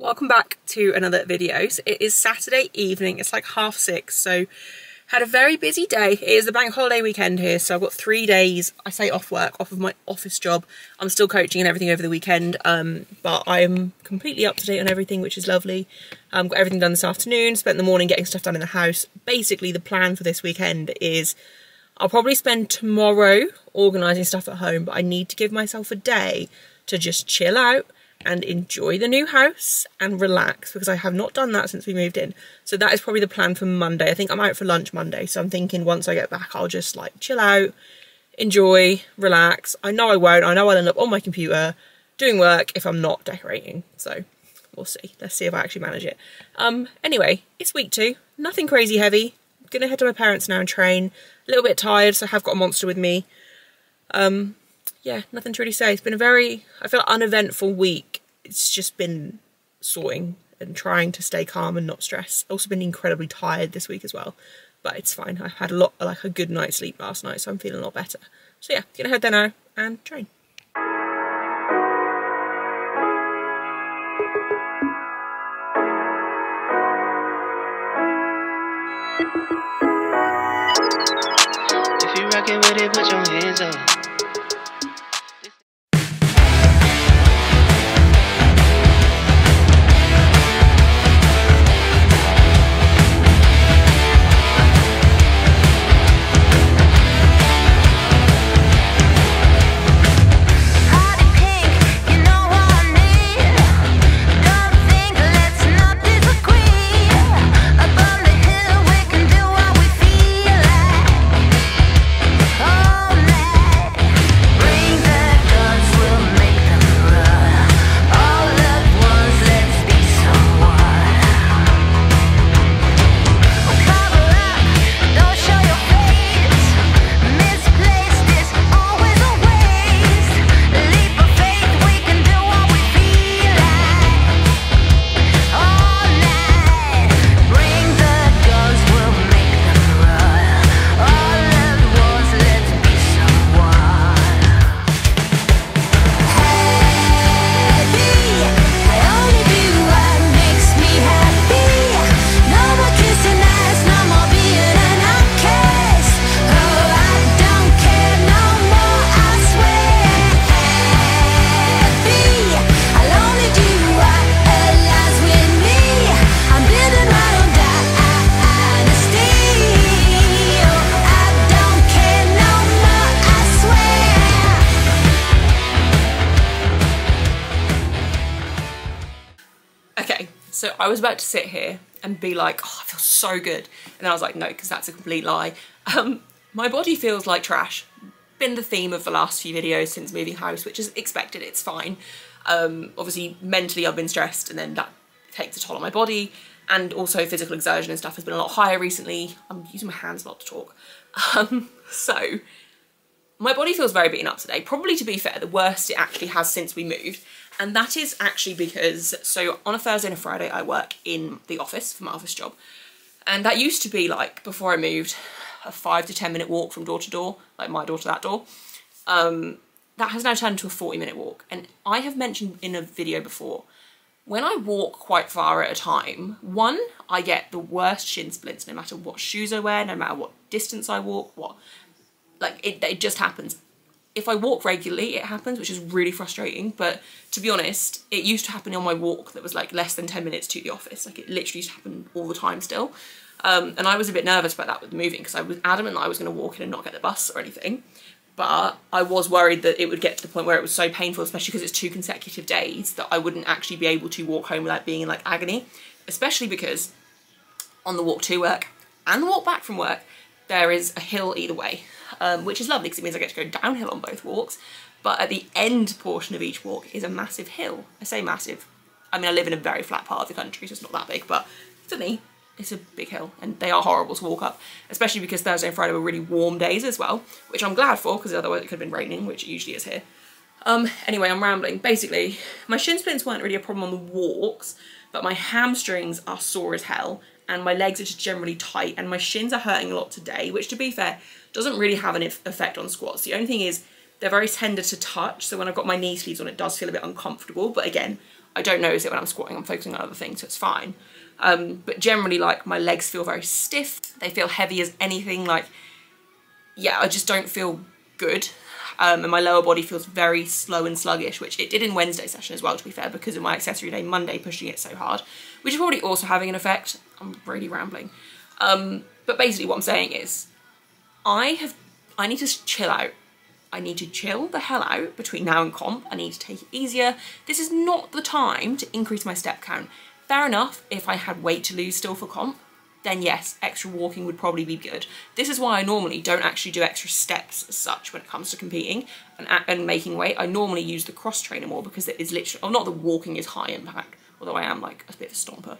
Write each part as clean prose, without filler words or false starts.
Welcome back to another video. So it is Saturday evening, it's like 6:30, so had a very busy day. It is the bank holiday weekend here, so I've got 3 days, I say off work, off of my office job. I'm still coaching and everything over the weekend, but I am completely up to date on everything, which is lovely. Got everything done this afternoon, spent the morning getting stuff done in the house. Basically the plan for this weekend is I'll probably spend tomorrow organising stuff at home, but I need to give myself a day to just chill out and enjoy the new house and relax, because I have not done that since we moved in. So that is probably the plan for Monday. I think I'm out for lunch Monday, so I'm thinking once I get back I'll just like chill out, enjoy, relax. I know I'll end up on my computer doing work if I'm not decorating, so we'll see. Let's see if I actually manage it. Anyway, it's week 2, nothing crazy heavy. I'm gonna head to my parents now and train. A little bit tired, so I have got a monster with me. Yeah, nothing to really say. It's been a very, I feel, uneventful week. It's just been sorting and trying to stay calm and not stress. Also been incredibly tired this week as well, but it's fine. I had a good night's sleep last night, so I'm feeling a lot better. So yeah, gonna head there now and train. If you rockin' with it, put your hands up. So I was about to sit here and be like, oh, I feel so good. And then I was like, no, because that's a complete lie. My body feels like trash. Been the theme of the last few videos since moving house, which is expected, it's fine. Obviously, mentally I've been stressed, and then that takes a toll on my body. And also physical exertion and stuff has been a lot higher recently. I'm using my hands a lot to talk. So my body feels very beaten up today. Probably, to be fair, the worst it actually has since we moved. And that is actually because, so on a Thursday and a Friday I work in the office for my office job. And that used to be, like, before I moved, a 5 to 10 minute walk from door to door, like my door to that door. That has now turned to a 40-minute walk. And I have mentioned in a video before, when I walk quite far at a time, one, I get the worst shin splints no matter what shoes I wear, no matter what distance I walk, it just happens. If I walk regularly, it happens, which is really frustrating. But to be honest, it used to happen on my walk that was like less than 10 minutes to the office. Like, it literally used to happen all the time still. And I was a bit nervous about that with moving, because I was adamant that I was going to walk in and not get the bus or anything. But I was worried that it would get to the point where it was so painful, especially because it's 2 consecutive days, that I wouldn't actually be able to walk home without being in like agony. Especially because on the walk to work and the walk back from work, there is a hill either way. Which is lovely because it means I get to go downhill on both walks, but at the end portion of each walk is a massive hill. I say massive, I mean I live in a very flat part of the country, so it's not that big, but for me it's a big hill, and they are horrible to walk up, especially because Thursday and Friday were really warm days as well, which I'm glad for, because otherwise it could have been raining, which it usually is here. Anyway, I'm rambling. Basically, my shin splints weren't really a problem on the walks, but my hamstrings are sore as hell, and my legs are just generally tight, and my shins are hurting a lot today, which, to be fair, doesn't really have an effect on squats. The only thing is they're very tender to touch, so when I've got my knee sleeves on, it does feel a bit uncomfortable, but again, I don't notice it when I'm squatting, I'm focusing on other things, so it's fine. But generally, like, my legs feel very stiff, they feel heavy as anything, like, yeah, I just don't feel good. And my lower body feels very slow and sluggish, which it did in Wednesday session as well, to be fair, because of my accessory day Monday pushing it so hard, which is probably also having an effect. I'm really rambling. But basically what I'm saying is, I need to chill out. I need to chill the hell out between now and comp. I need to take it easier. This is not the time to increase my step count. Fair enough, if I had weight to lose still for comp, then yes, extra walking would probably be good. This is why I normally don't actually do extra steps as such when it comes to competing and making weight. I normally use the cross trainer more because it is literally, oh, not the walking is high impact, although I am like a bit of a stomper,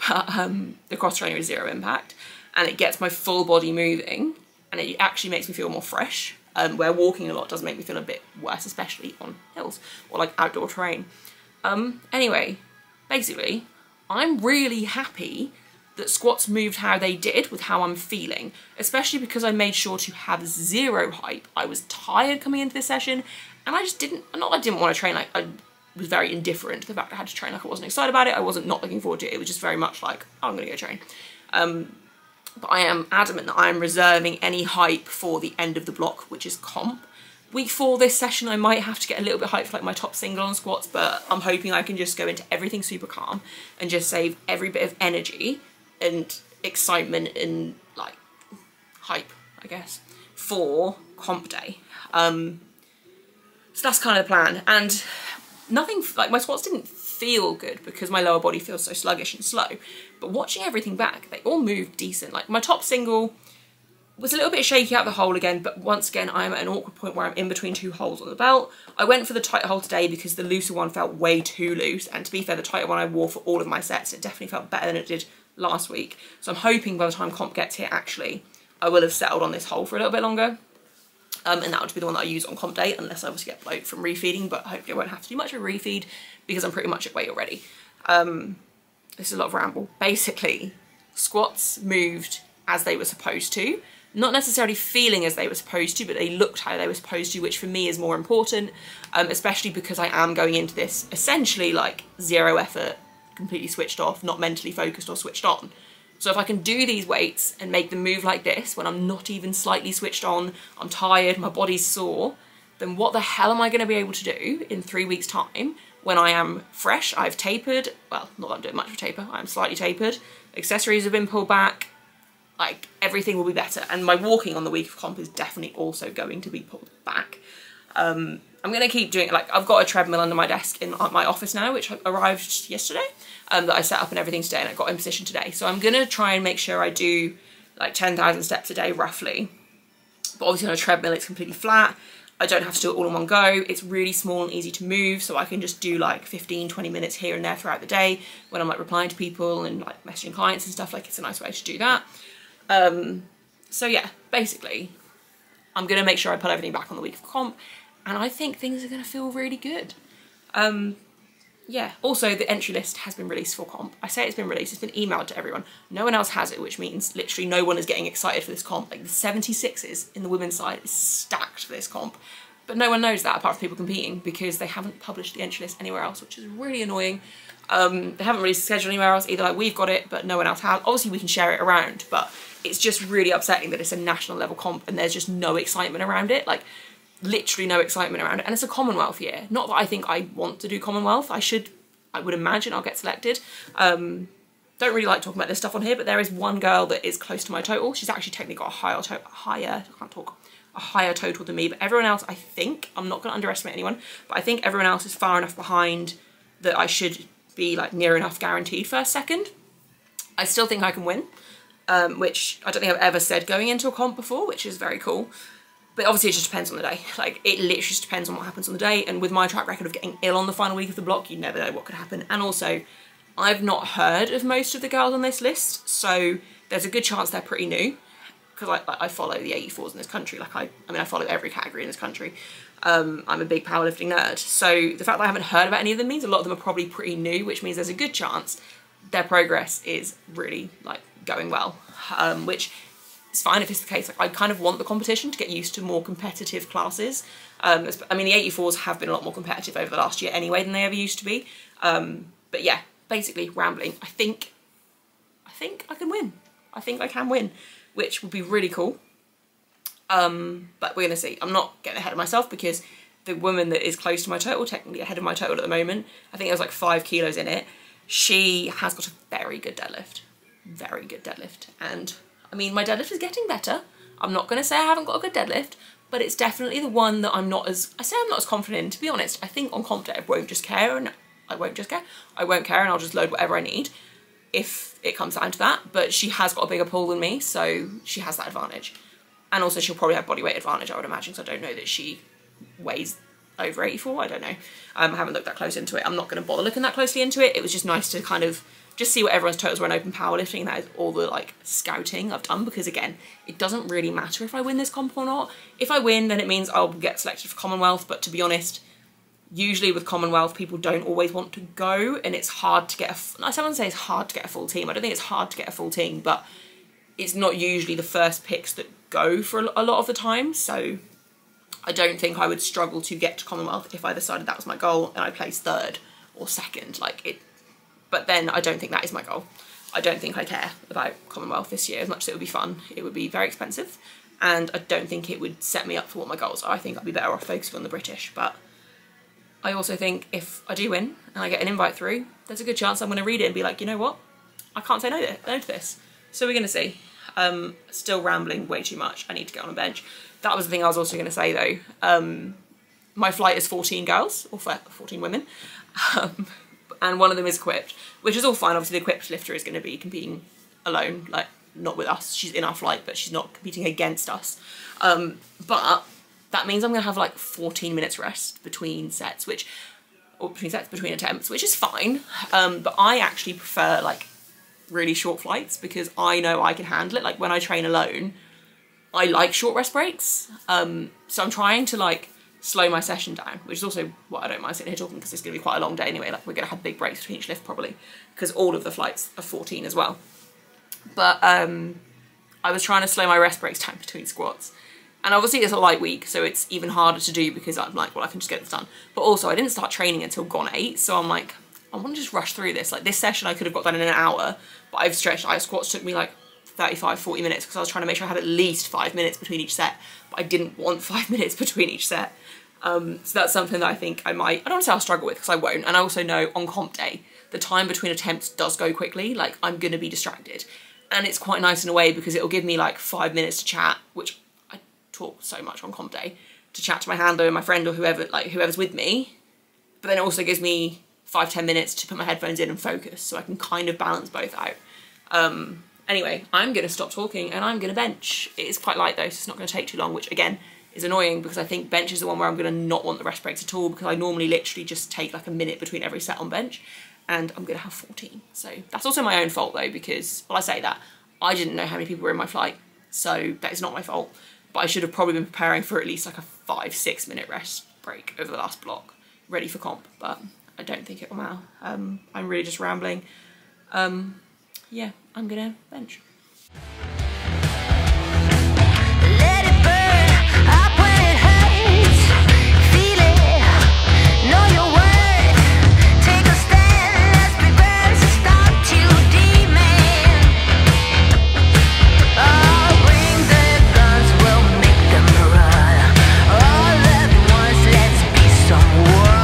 but the cross trainer is 0 impact, and it gets my full body moving, and it actually makes me feel more fresh, where walking a lot does make me feel a bit worse, especially on hills or like outdoor terrain. Anyway, basically, I'm really happy that squats moved how they did with how I'm feeling, especially because I made sure to have 0 hype. I was tired coming into this session, and I just didn't, not that I didn't want to train, like, I was very indifferent to the fact I had to train, like, I wasn't excited about it, I wasn't not looking forward to it, it was just very much like, oh, I'm gonna go train. But I am adamant that I am reserving any hype for the end of the block, which is comp. Week 4 this session, I might have to get a little bit hyped for like my top single on squats, but I'm hoping I can just go into everything super calm and just save every bit of energy and excitement and like hype, I guess, for comp day. So that's kind of the plan. And nothing, like, my squats didn't feel good because my lower body feels so sluggish and slow, but watching everything back, they all moved decent. Like, my top single was a little bit shaky out the hole again, but once again, I'm at an awkward point where I'm in between 2 holes on the belt. I went for the tight hole today because the looser one felt way too loose, and to be fair, the tighter one I wore for all of my sets, it definitely felt better than it did last week. So I'm hoping by the time comp gets here, actually, I will have settled on this hole for a little bit longer. And that would be the one that I use on comp day, unless I obviously get bloat from refeeding, but hopefully I won't have to do much of a refeed because I'm pretty much at weight already. This is a lot of ramble. Basically, squats moved as they were supposed to. Not necessarily feeling as they were supposed to, but they looked how they were supposed to, which for me is more important, especially because I am going into this essentially like 0 effort, completely switched off, not mentally focused or switched on. So if I can do these weights and make them move like this when I'm not even slightly switched on, I'm tired, my body's sore, then what the hell am I going to be able to do in 3 weeks' time when I am fresh? I've tapered, well, not that I'm doing much of a taper, I'm slightly tapered, accessories have been pulled back, like, everything will be better. And my walking on the week of comp is definitely also going to be pulled back. I'm going to keep doing it. Like, I've got a treadmill under my desk in my office now, which arrived yesterday, that I set up and everything today, and I got in position today. So I'm going to try and make sure I do like 10,000 steps a day roughly. But obviously on a treadmill, it's completely flat. I don't have to do it all in one go. It's really small and easy to move, so I can just do like 15, 20 minutes here and there throughout the day when I'm like replying to people and like messaging clients and stuff. Like, it's a nice way to do that. So yeah, basically, I'm going to make sure I put everything back on the week of comp, and I think things are going to feel really good. Yeah, also the entry list has been released for comp. I say it's been released, it's been emailed to everyone. No one else has it, which means literally no one is getting excited for this comp. Like, the 76s in the women's side is stacked for this comp, but no one knows that apart from people competing because they haven't published the entry list anywhere else, which is really annoying. They haven't released the schedule anywhere else either. Like, we've got it, but no one else has. Obviously we can share it around, but it's just really upsetting that it's a national level comp and there's just no excitement around it. Like, literally no excitement around it. And it's a Commonwealth year. Not that I think I want to do Commonwealth. I would imagine I'll get selected. Don't really like talking about this stuff on here, but there is one girl that is close to my total. She's actually technically got a higher total than me, but everyone else, I think, I'm not going to underestimate anyone, but I think everyone else is far enough behind that I should be like near enough guaranteed first, second. I still think I can win, which I don't think I've ever said going into a comp before, which is very cool. But obviously it just depends on the day. Like, it literally just depends on what happens on the day. And with my track record of getting ill on the final week of the block, you never know what could happen. And also, I've not heard of most of the girls on this list, so there's a good chance they're pretty new. Because I follow the 84s in this country. Like, I mean, I follow every category in this country. I'm a big powerlifting nerd. So the fact that I haven't heard about any of them means a lot of them are probably pretty new, which means there's a good chance their progress is really, like, going well. Which it's fine if it's the case. Like, I kind of want the competition to get used to more competitive classes. I mean, the 84s have been a lot more competitive over the last year anyway than they ever used to be. But yeah, basically rambling. I think I can win. I think I can win, which would be really cool. But we're gonna see. I'm not getting ahead of myself because the woman that is close to my total, technically ahead of my total at the moment, I think there's like 5 kilos in it. She has got a very good deadlift. Very good deadlift. And I mean, my deadlift is getting better. I'm not gonna say I haven't got a good deadlift, but it's definitely the one that I'm not as confident in, to be honest. I think on comp day I won't just care, and I won't care and I'll just load whatever I need if it comes down to that. But she has got a bigger pull than me, so she has that advantage. And also she'll probably have body weight advantage, I would imagine, so I don't know that she weighs over 84, I don't know. I haven't looked that close into it. I'm not going to bother looking that closely into it. It was just nice to kind of just see what everyone's totals were in open powerlifting. That is all the like scouting I've done, because again, it doesn't really matter if I win this comp or not. If I win, then it means I'll get selected for Commonwealth, but to be honest, usually with Commonwealth, people don't always want to go, and it's hard to get I don't want to say it's hard to get a full team. I don't think it's hard to get a full team, but it's not usually the first picks that go for a lot of the time, so I don't think I would struggle to get to Commonwealth if I decided that was my goal and I placed 3rd or 2nd, like it. But then I don't think that is my goal. I don't think I care about Commonwealth this year as much as it would be fun. It would be very expensive, and I don't think it would set me up for what my goals are. I think I'd be better off focusing on the British, but I also think if I do win and I get an invite through, there's a good chance I'm going to read it and be like, you know what, I can't say no to this. So we're going to see. Still rambling way too much. I need to get on a bench. That was the thing I was also going to say though. My flight is 14 girls, or 14 women, and one of them is equipped, which is all fine. Obviously the equipped lifter is going to be competing alone, like not with us. She's in our flight, but she's not competing against us. But that means I'm going to have like 14 minutes rest between sets, between attempts, which is fine. But I actually prefer like really short flights because I know I can handle it. Like when I train alone, I like short rest breaks. So I'm trying to like slow my session down, which is also what I don't mind sitting here talking, because it's going to be quite a long day anyway. Like we're going to have big breaks between each lift probably, because all of the flights are 14 as well. But I was trying to slow my rest breaks down between squats. And obviously it's a light week, so it's even harder to do because I'm like, well, I can just get this done. But also I didn't start training until gone 8, so I'm like, I want to just rush through this. Like this session I could have got done in an hour, but I've stretched. Squats took me like 35, 40 minutes because I was trying to make sure I had at least 5 minutes between each set, but I didn't want 5 minutes between each set. So that's something that I think I don't want to say I'll struggle with, because I won't. And I also know on comp day, the time between attempts does go quickly. Like I'm going to be distracted, and it's quite nice in a way because it'll give me like 5 minutes to chat, which I talk so much on comp day, to chat to my handler and my friend or whoever's with me. But then it also gives me 5-10 minutes to put my headphones in and focus, so I can kind of balance both out. Anyway, I'm going to stop talking and I'm going to bench. It is quite light though, so it's not going to take too long, which again is annoying because I think bench is the one where I'm going to not want the rest breaks at all, because I normally literally just take like a minute between every set on bench, and I'm going to have 14. So that's also my own fault though, because, well, I say that, I didn't know how many people were in my flight, so that is not my fault. But I should have probably been preparing for at least like a 5-6 minute rest break over the last block, ready for comp, but I don't think it will matter. I'm really just rambling. Yeah, I'm gonna bench. Let it burn up when it hurts. Feel it, know your worth. Take a stand, let's be birds and stop to demand. Oh, bring the guns, we'll make them run. All at once, let's be someone.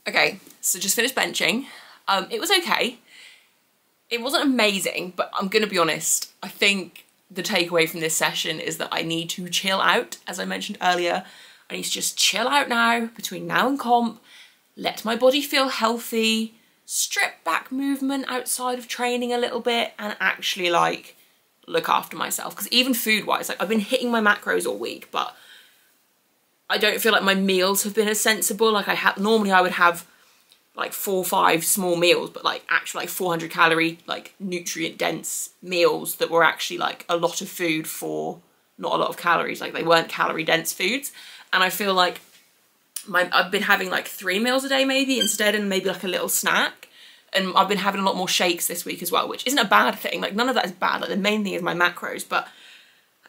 Okay, so just finished benching. It was okay. It wasn't amazing, but I'm gonna be honest, I think the takeaway from this session is that I need to chill out, as I mentioned earlier. I need to just chill out now, between now and comp, let my body feel healthy, strip back movement outside of training a little bit, and actually like look after myself. Because even food-wise, like I've been hitting my macros all week, but I don't feel like my meals have been as sensible. Like normally I would have like 4 or 5 small meals, but like actually like 400 calorie, like nutrient dense meals that were actually like a lot of food for not a lot of calories. Like they weren't calorie dense foods. And I feel like I've been having like 3 meals a day maybe instead, and maybe like a little snack. And I've been having a lot more shakes this week as well, which isn't a bad thing. Like none of that is bad. Like the main thing is my macros, but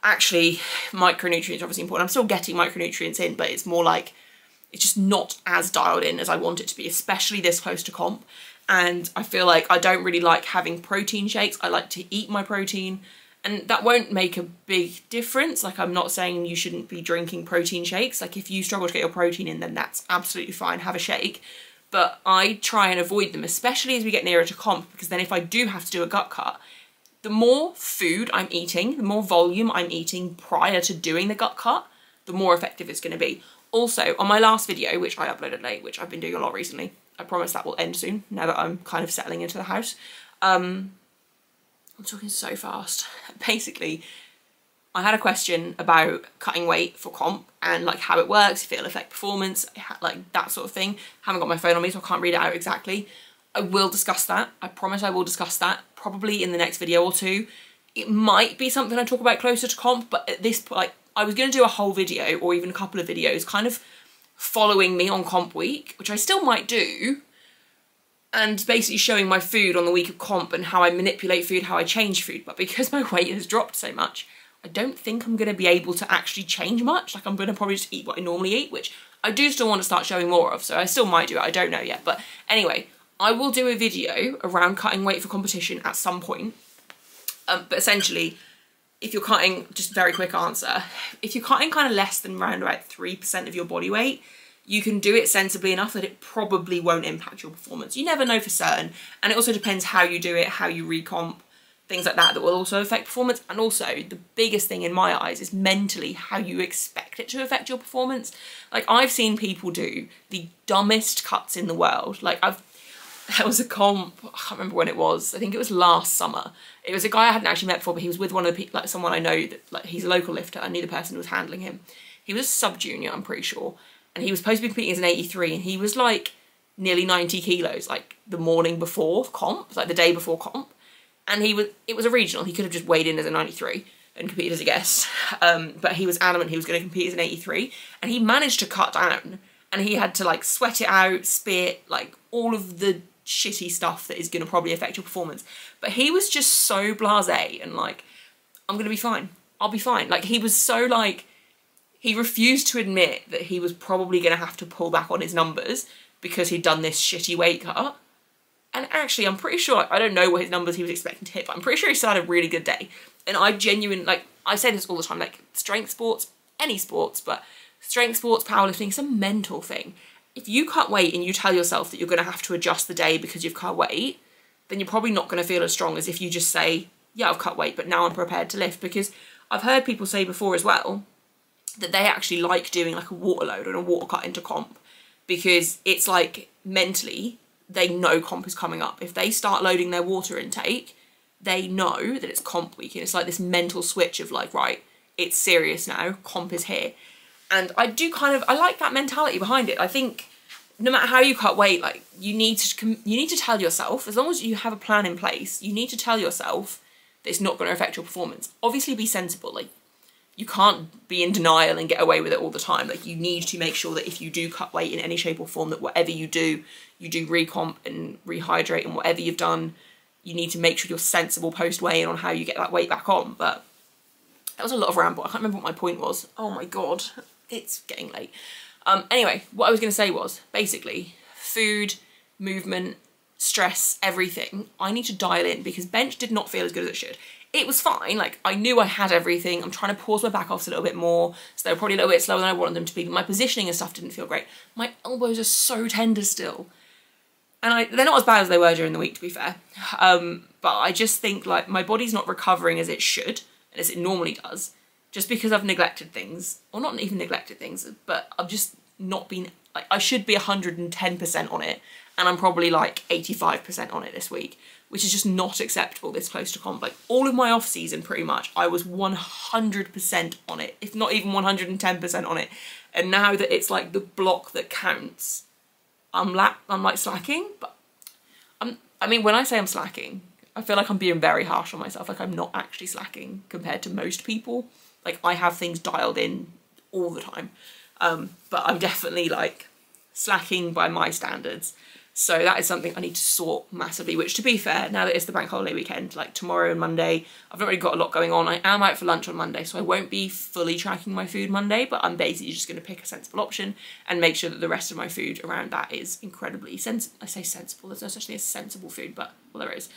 actually micronutrients are obviously important. I'm still getting micronutrients in, but it's more like, it's just not as dialed in as I want it to be, especially this close to comp. And I feel like I don't really like having protein shakes. I like to eat my protein, and that won't make a big difference. Like I'm not saying you shouldn't be drinking protein shakes. Like if you struggle to get your protein in, then that's absolutely fine, have a shake. But I try and avoid them, especially as we get nearer to comp, because then if I do have to do a gut cut, the more food I'm eating, the more volume I'm eating prior to doing the gut cut, the more effective it's going to be. Also, on my last video, which I uploaded late, which I've been doing a lot recently, I promise that will end soon, now that I'm kind of settling into the house. I'm talking so fast. Basically, I had a question about cutting weight for comp and like how it works, if it'll affect performance, like that sort of thing. Haven't got my phone on me, so I can't read it out exactly. I will discuss that. I promise I will discuss that probably in the next video or two. It might be something I talk about closer to comp, but at this point, like, I was going to do a whole video or even a couple of videos kind of following me on comp week, which I still might do, and basically showing my food on the week of comp and how I manipulate food, how I change food. But because my weight has dropped so much, I don't think I'm going to be able to actually change much. Like I'm going to probably just eat what I normally eat, which I do still want to start showing more of, so I still might do it, I don't know yet. But anyway, I will do a video around cutting weight for competition at some point. But essentially, if you're cutting, just very quick answer, if you're cutting kind of less than around about 3% of your body weight, you can do it sensibly enough that it probably won't impact your performance. You never know for certain. And it also depends how you do it, how you recomp, things like that will also affect performance. And also the biggest thing in my eyes is mentally how you expect it to affect your performance. Like I've seen people do the dumbest cuts in the world. Like there was a comp, I can't remember when it was, I think it was last summer. It was a guy I hadn't actually met before, but he was with one of the people, like someone I know that, like he's a local lifter. I knew the person who was handling him. He was sub-junior, I'm pretty sure. And he was supposed to be competing as an 83, and he was like nearly 90 kilos, like the morning before comp, like the day before comp. And it was a regional. He could have just weighed in as a 93 and competed as a guest. But he was adamant he was going to compete as an 83, and he managed to cut down, and he had to like sweat it out, spit, like all of the shitty stuff that is going to probably affect your performance. But he was just so blasé and like, I'm going to be fine. I'll be fine. Like he was so like, he refused to admit that he was probably going to have to pull back on his numbers because he'd done this shitty weight cut. And actually, I'm pretty sure, I don't know what his numbers he was expecting to hit, but I'm pretty sure he still had a really good day. And I genuinely, like, I say this all the time, like, strength sports, any sports, but strength sports, powerlifting, it's a mental thing. If you cut weight and you tell yourself that you're going to have to adjust the day because you've cut weight, then you're probably not going to feel as strong as if you just say, yeah, I've cut weight, but now I'm prepared to lift. Because I've heard people say before as well that they actually like doing like a water load and a water cut into comp, because it's like mentally they know comp is coming up. If they start loading their water intake, they know that it's comp week, and it's like this mental switch of like, right, it's serious now, comp is here. And I do I like that mentality behind it. I think no matter how you cut weight, like you need to tell yourself, as long as you have a plan in place, you need to tell yourself that it's not going to affect your performance. Obviously be sensible, like you can't be in denial and get away with it all the time. Like you need to make sure that if you do cut weight in any shape or form, that whatever you do recomp and rehydrate, and whatever you've done, you need to make sure you're sensible post weigh-in on how you get that weight back on. But that was a lot of ramble. I can't remember what my point was. Oh my God, it's getting late. Anyway, what I was going to say was basically food, movement, stress, everything. I need to dial in because bench did not feel as good as it should. It was fine, like I knew I had everything. I'm trying to pause my back offs a little bit more, so they were probably a little bit slower than I wanted them to be, but my positioning and stuff didn't feel great. My elbows are so tender still. And they're not as bad as they were during the week, to be fair. But I just think like my body's not recovering as it should, and as it normally does, just because I've neglected things, or not even neglected things, but I've just not been, like I should be 110% on it, and I'm probably like 85% on it this week, which is just not acceptable this close to comp. Like all of my off season, pretty much, I was 100% on it, if not even 110% on it. And now that it's like the block that counts, I'm like slacking. But I mean, when I say I'm slacking, I feel like I'm being very harsh on myself. Like I'm not actually slacking compared to most people. Like I have things dialed in all the time. but I'm definitely like slacking by my standards. So that is something I need to sort massively, which, to be fair, now that it's the bank holiday weekend, like tomorrow and Monday, I've not really got a lot going on. I am out for lunch on Monday, so I won't be fully tracking my food Monday, but I'm basically just going to pick a sensible option and make sure that the rest of my food around that is incredibly sensible. I say sensible, there's no such thing as sensible food, but, well, there is.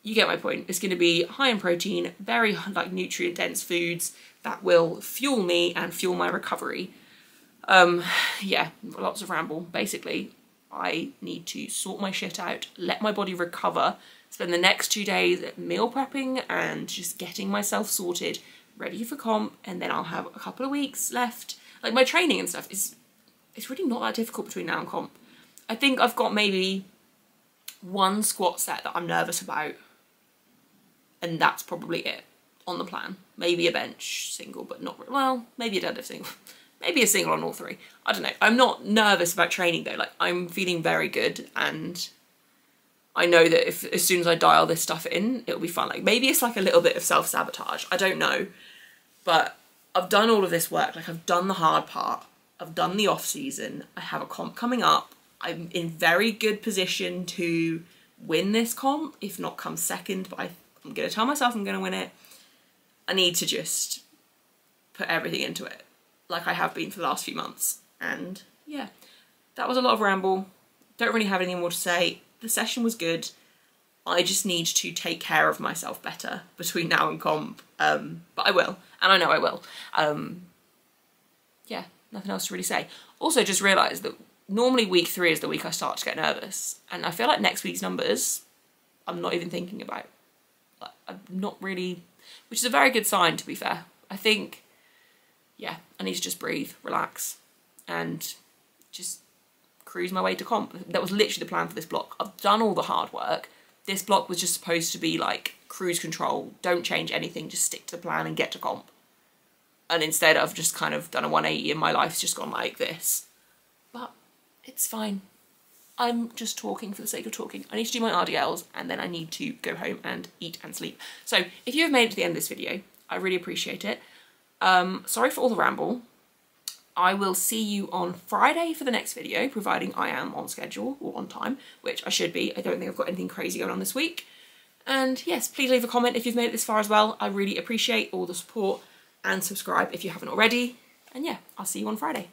You get my point. It's going to be high in protein, very like nutrient dense foods that will fuel me and fuel my recovery. Yeah, lots of ramble. Basically, I need to sort my shit out, let my body recover, spend the next 2 days meal prepping and just getting myself sorted, ready for comp, and then I'll have a couple of weeks left. Like, my training and stuff it's really not that difficult between now and comp. I think I've got maybe one squat set that I'm nervous about, and that's probably it on the plan. Maybe a bench single, but not, well, maybe a deadlift single. Maybe a single on all three. I don't know. I'm not nervous about training though. Like, I'm feeling very good, and I know that if as soon as I dial this stuff in, it'll be fun. Like, maybe it's like a little bit of self-sabotage. I don't know. But I've done all of this work. Like, I've done the hard part. I've done the off season. I have a comp coming up. I'm in very good position to win this comp, if not come second, but I'm going to tell myself I'm going to win it. I need to just put everything into it, like I have been for the last few months. And yeah, that was a lot of ramble. Don't really have anything more to say. The session was good. I just need to take care of myself better between now and comp. But I will, and I know I will. Yeah, nothing else to really say. Also, just realised that normally week 3 is the week I start to get nervous, and I feel like next week's numbers I'm not even thinking about. Like, I'm not really, which is a very good sign, to be fair. I think, yeah, I need to just breathe, relax, and just cruise my way to comp. That was literally the plan for this block. I've done all the hard work. This block was just supposed to be like cruise control. Don't change anything, just stick to the plan and get to comp. And instead I've just kind of done a 180 and my life's just gone like this. But it's fine. I'm just talking for the sake of talking. I need to do my RDLs, and then I need to go home and eat and sleep. So if you have made it to the end of this video, I really appreciate it. Sorry for all the ramble. I will see you on Friday for the next video, providing I am on schedule or on time, which I should be. I don't think I've got anything crazy going on this week. And yes, please leave a comment if you've made it this far as well. I really appreciate all the support, and subscribe if you haven't already. And yeah, I'll see you on Friday.